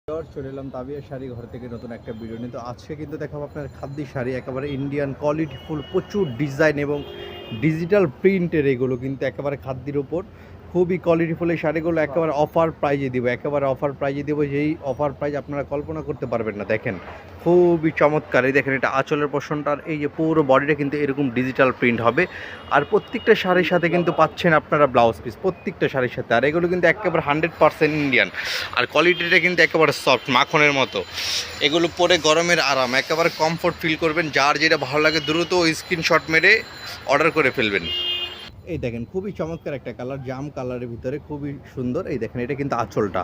চলে এলাম তাবিয়া শাড়ি ঘর থেকে নতুন একটা ভিডিও নিয়ে। তো আজকে কিন্তু দেখাবো আপনার খাদ্যি শাড়ি, একেবারে ইন্ডিয়ান কোয়ালিটিফুল, প্রচুর ডিজাইন এবং ডিজিটাল প্রিন্টের। এগুলো কিন্তু একেবারে খাদ্যির ওপর খুবই কোয়ালিটিফুল। এই শাড়িগুলো একেবারে অফার প্রাইজে দিব, একেবারে অফার প্রাইজে দেবো, যেই অফার প্রাইজ আপনারা কল্পনা করতে পারবেন না। দেখেন খুবই চমৎকার। এই দেখেন এটা আঁচলের পোর্শনটার, এই যে পুরো বডিটা কিন্তু এরকম ডিজিটাল প্রিন্ট হবে। আর প্রত্যেকটা শাড়ির সাথে কিন্তু পাচ্ছেন আপনারা ব্লাউজ পিস, প্রত্যেকটা শাড়ির সাথে। আর এগুলো কিন্তু একেবারে 100% ইন্ডিয়ান। আর কোয়ালিটিটা কিন্তু একেবারে সফট, মাখনের মতো। এগুলো পরে গরমের আরাম, একেবারে কমফোর্ট ফিল করবেন। যার যেটা ভালো লাগে দ্রুত স্ক্রিনশট মেরে অর্ডার করে ফেলবেন। এই দেখেন খুবই চমৎকার একটা কালার, জাম কালারের ভিতরে খুবই সুন্দর। এই দেখেন এটা কিন্তু আঁচলটা,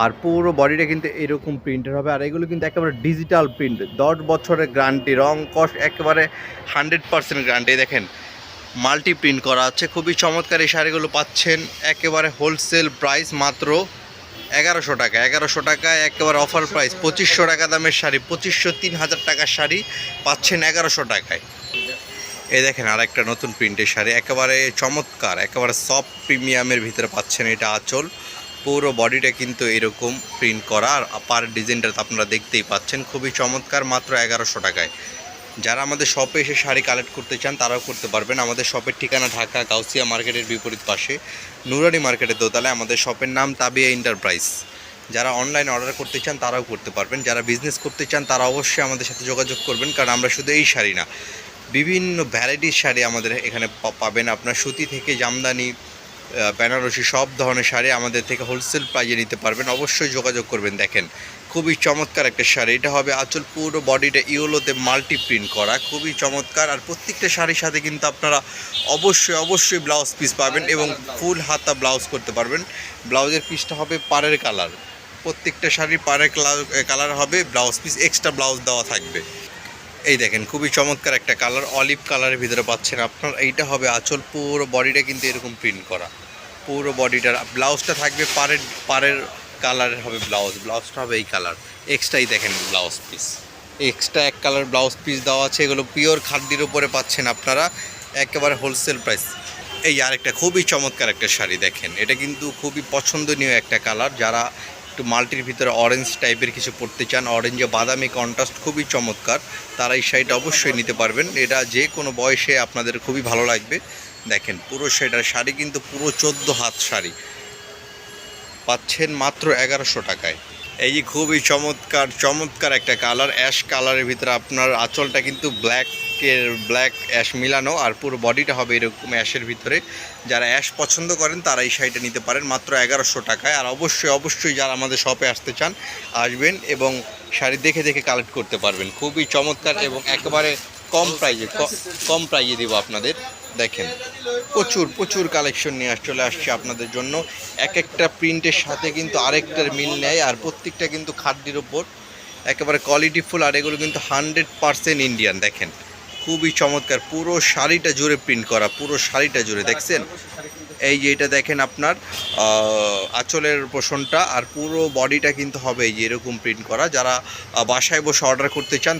আর পুরো বডিটা কিন্তু এরকম প্রিন্টের হবে। আর এগুলো কিন্তু একেবারে ডিজিটাল প্রিন্ট, 10 বছরের গ্যারান্টি, রং কস একেবারে 100% গ্যারান্টি। দেখেন মাল্টি প্রিন্ট করা আছে, খুবই চমৎকার। এই শাড়িগুলো পাচ্ছেন একেবারে হোলসেল প্রাইস মাত্র 1100 টাকা। 1100 টাকায় একেবারে অফার প্রাইস। 2500 টাকা দামের শাড়ি, 2500 3000 টাকার শাড়ি পাচ্ছেন 1100 টাকায়। এই দেখেন আর একটা নতুন প্রিন্টের শাড়ি, একেবারে চমৎকার, একেবারে সফট প্রিমিয়ামের ভিতরে পাচ্ছেন। এটা আঁচল, পুরো বডিটা কিন্তু এরকম প্রিন্ট করা। আর পার ডিজাইনটা আপনারা দেখতেই পাচ্ছেন, খুবই চমৎকার, মাত্র 1100 টাকায়। যারা আমাদের শপে এসে শাড়ি কালেক্ট করতে চান তারাও করতে পারবেন। আমাদের শপের ঠিকানা ঢাকা গাউসিয়া মার্কেটের বিপরীত পাশে নুরানি মার্কেটের দোতলায়। আমাদের শপের নাম তাবিয়া এন্টারপ্রাইজ। যারা অনলাইন অর্ডার করতে চান তারাও করতে পারবেন। যারা বিজনেস করতে চান তারা অবশ্যই আমাদের সাথে যোগাযোগ করবেন, কারণ আমরা শুধু এই শাড়ি না, বিভিন্ন ভ্যারাইটির শাড়ি আমাদের এখানে পাবেন। আপনার সুতি থেকে জামদানি, বেনারসি, সব ধরনের শাড়ি আমাদের থেকে হোলসেল প্রাইজে নিতে পারবেন। অবশ্যই যোগাযোগ করবেন। দেখেন খুবই চমৎকার একটা শাড়ি, এটা হবে আঁচল, পুরো বডিটা ইয়েলোতে মাল্টি প্রিন্ট করা, খুবই চমৎকার। আর প্রত্যেকটা শাড়ির সাথে কিন্তু আপনারা অবশ্যই ব্লাউজ পিস পাবেন এবং ফুল হাতা ব্লাউজ করতে পারবেন। ব্লাউজের পিসটা হবে পাড়ের কালার, প্রত্যেকটা শাড়ির পাড়ের কালার হবে, ব্লাউজ পিস এক্সট্রা ব্লাউজ দেওয়া থাকবে। এই দেখেন খুবই চমৎকার একটা কালার, অলিভ কালারের ভিতরে পাচ্ছেন আপনার। এইটা হবে আঁচল, পুরো বডিটা কিন্তু এরকম প্রিন্ট করা, পুরো বডিটার। ব্লাউজটা থাকবে পাড়ের কালারের হবে ব্লাউজটা হবে এই কালার। এক্সট্রাই দেখেন ব্লাউজ পিস, এক্সট্রা এক কালার ব্লাউজ পিস দেওয়া আছে। এগুলো পিওর খাদ্যের উপরে পাচ্ছেন আপনারা একেবারে হোলসেল প্রাইস। এই আরেকটা খুবই চমৎকার একটা শাড়ি, দেখেন এটা কিন্তু খুবই পছন্দনীয় একটা কালার। যারা একটু মাল্টির ভিতরে অরেঞ্জ টাইপের কিছু পরতে চান, অরেঞ্জে বাদামি কন্ট্রাস্ট, খুবই চমৎকার, তারা এই শাড়িটা অবশ্যই নিতে পারবেন। এটা যে কোনো বয়সে আপনাদের খুবই ভালো লাগবে। দেখেন পুরো শাড়ি কিন্তু পুরো 14 হাত শাড়ি পাচ্ছেন মাত্র 1100 টাকায়। এই যে খুবই চমৎকার একটা কালার, অ্যাশ কালারের ভিতরে আপনার আঁচলটা কিন্তু ব্ল্যাক অ্যাশ মিলানো, আর পুরো বডিটা হবে এরকম অ্যাশের ভিতরে। যারা অ্যাশ পছন্দ করেন তারা এই শাড়িটা নিতে পারেন মাত্র 1100 টাকায়। আর অবশ্যই যারা আমাদের শপে আসতে চান আসবেন এবং শাড়ি দেখে কালেক্ট করতে পারবেন। খুবই চমৎকার এবং একেবারে কম প্রাইজে দেবো আপনাদের। দেখেন প্রচুর কালেকশন নিয়ে চলে আসছে আপনাদের জন্য। একটা প্রিন্টের সাথে কিন্তু আরেকটার মিল নেয়, আর প্রত্যেকটা কিন্তু খাদ্যের ওপর একেবারে কোয়ালিটিফুল। আর এগুলো কিন্তু 100% ইন্ডিয়ান। দেখেন খুবই চমৎকার, পুরো শাড়িটা জুড়ে প্রিন্ট করা, পুরো শাড়িটা জুড়ে দেখছেন। এই যে এটা দেখেন আপনার আঁচলের পোষণটা, আর পুরো বডিটা কিন্তু হবে এই যে এরকম প্রিন্ট করা। যারা বাসায় বসে অর্ডার করতে চান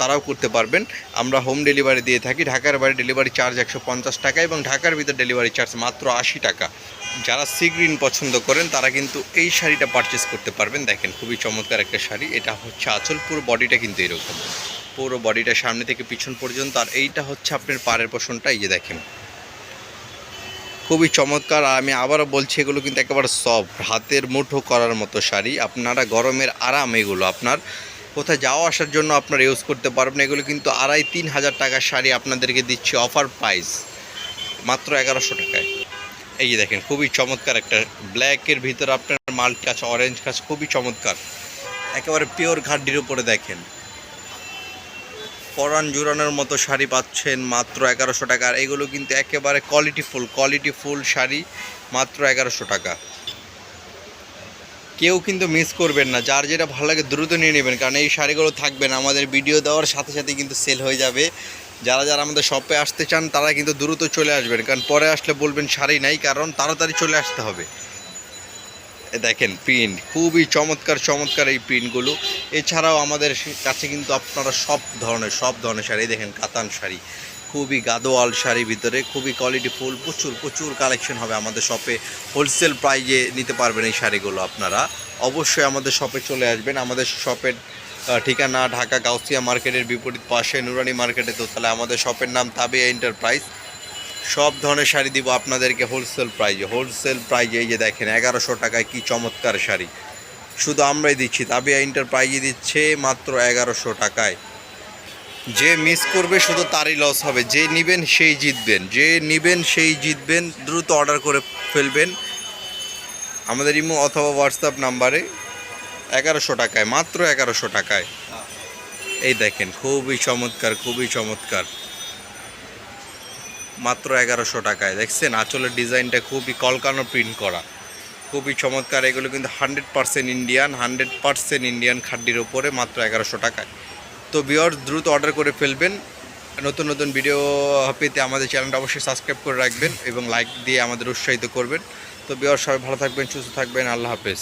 তারাও করতে পারবেন। আমরা হোম ডেলিভারি দিয়ে থাকি। ঢাকার বাইরে ডেলিভারি চার্জ 150 টাকা এবং ঢাকার ভিতরে ডেলিভারি চার্জ মাত্র 80 টাকা। যারা সি গ্রিন পছন্দ করেন তারা কিন্তু এই শাড়িটা পারচেস করতে পারবেন। দেখেন খুবই চমৎকার একটা শাড়ি, এটা হচ্ছে আঁচল, পুরো বডিটা কিন্তু এরকম, পুরো বডিটা সামনে থেকে পিছন পর্যন্ত। আর এইটা হচ্ছে আপনার পাড়ের পোষণটা, এই যে দেখেন খুবই চমৎকার। আর আমি আবারও বলছি, এগুলো কিন্তু একেবারে সফট, হাতের মুঠো করার মতো শাড়ি। আপনারা গরমের আরাম, এগুলো আপনার কোথায় যাওয়া আসার জন্য আপনারা ইউজ করতে পারবেন। এগুলো কিন্তু 2500-3000 হাজার টাকার শাড়ি আপনাদেরকে দিচ্ছি অফার প্রাইস মাত্র 1100 টাকায়। এই যে দেখেন খুবই চমৎকার একটা ব্ল্যাকের ভিতরে আপনার মাল্টি কাজ, অরেঞ্জ কাজ, খুবই চমৎকার, একেবারে পিওর খাদ্যের উপরে। দেখেন পরান জুড়ানোর মতো শাড়ি পাচ্ছেন মাত্র 1100 টাকা। আর এগুলো কিন্তু একেবারে কোয়ালিটিফুল শাড়ি মাত্র 1100 টাকা। কেউ কিন্তু মিস করবেন না, যার যেটা ভালো লাগে দ্রুত নিয়ে নেবেন, কারণ এই শাড়িগুলো থাকবে না, আমাদের ভিডিও দেওয়ার সাথে কিন্তু সেল হয়ে যাবে। যারা আমাদের শপে আসতে চান তারা কিন্তু দ্রুত চলে আসবেন, কারণ পরে আসলে বলবেন শাড়ি নাই, কারণ তাড়াতাড়ি চলে আসতে হবে। দেখেন প্রিন্ট খুবই চমৎকার এই প্রিন্টগুলো। এছাড়াও আমাদের কাছে কিন্তু আপনারা সব ধরনের শাড়ি, দেখেন কাতান শাড়ি, খুবই গাদোয়াল শাড়ির ভিতরে, খুবই কোয়ালিটিফুল, প্রচুর কালেকশন হবে আমাদের শপে। হোলসেল প্রাইজে নিতে পারবেন এই শাড়িগুলো আপনারা। অবশ্যই আমাদের শপে চলে আসবেন। আমাদের শপের ঠিকানা ঢাকা গাউসিয়া মার্কেটের বিপরীত পাশে নুরানি মার্কেটে দোতলায়। আমাদের শপের নাম তাবিয়া এন্টারপ্রাইজ। সব ধরনের শাড়ি দিব আপনাদেরকে হোলসেল প্রাইজে। এই যে দেখেন 1100 টাকায় কি চমৎকার শাড়ি, শুধু আমরাই দিচ্ছি, তাবিয়া এন্টারপ্রাইজে দিচ্ছে মাত্র 1100 টাকায়। যে মিস করবে শুধু তারই লস হবে, যে নিবেন সেই জিতবেন। দ্রুত অর্ডার করে ফেলবেন আমাদের ইমো অথবা হোয়াটসঅ্যাপ নাম্বারে। 1100 টাকায়, মাত্র 1100 টাকায়। এই দেখেন খুবই চমৎকার, মাত্র 1100 টাকায়। দেখছেন আঁচলের ডিজাইনটা খুবই কলকানো প্রিন্ট করা, খুবই চমৎকার। এগুলো কিন্তু 100% ইন্ডিয়ান খাড্ডির ওপরে, মাত্র 1100 টাকায়। তো ভিউয়ার্স দ্রুত অর্ডার করে ফেলবেন। নতুন ভিডিও পেতে আমাদের চ্যানেলটা অবশ্যই সাবস্ক্রাইব করে রাখবেন এবং লাইক দিয়ে আমাদের উৎসাহিত করবেন। তো ভিউয়ার্স সবাই ভালো থাকবেন, সুস্থ থাকবেন, আল্লাহ হাফেজ।